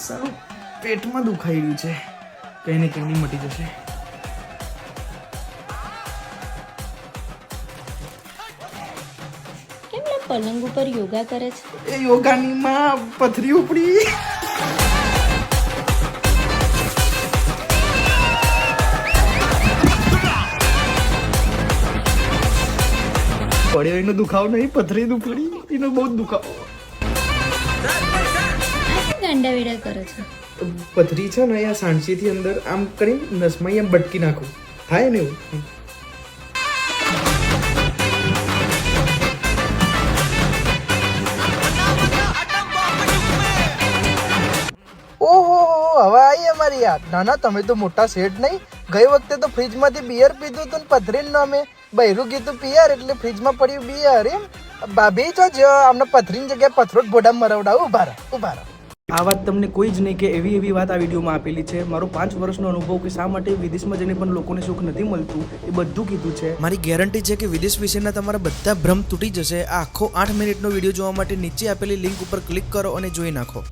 સારું પેટમાં દુખાઈ રહ્યું છે, કંઈ ને કંઈ મટી જશે. કેમ લે પલંગ ઉપર યોગા કરે છે? એ યોગાની માં પથરી ઉપડી. પડ્યો એનો દુખાવો નહીં, પથરી દુખડી એનો બહુ જ દુખાવો. ગાંડા વેડા કરે છે. પથરી છે ને અહીંયા સાણસીથી અંદર આમ કરી નસમાં અહીંયા બટકી નાખું, થાય ને એવું. ઓહો હવે આવી અમારી યાદ. ના ના તમે તો મોટા સેટ નહીં. ગઈ વખતે તો ફ્રીજમાંથી બિયર પીધું હતું ને પથરીને નામે બૈરું કીધું પિયર એટલે ફ્રીજમાં પડ્યું બિયર. એમ ભાભી તો જ આમને પથરીની જગ્યાએ પથરો જ ભોડા મરવડાવું. ઉભા રહો. આ વાત તમને કોઈ જ નહીં કે એવી વાત આ વિડીયોમાં આપેલી છે. મારો 5 વર્ષનો અનુભવ કે શા માટે વિદેશમાં જઈને પણ લોકોને સુખ નથી મળતું એ બધું કીધું છે. મારી ગેરંટી છે કે વિદેશ વિશેના તમારા બધા ભ્રમ તૂટી જશે. આ આખો 8 મિનિટનો વિડીયો જોવા માટે નીચે આપેલી લિંક ઉપર ક્લિક કરો અને જોઈ નાખો.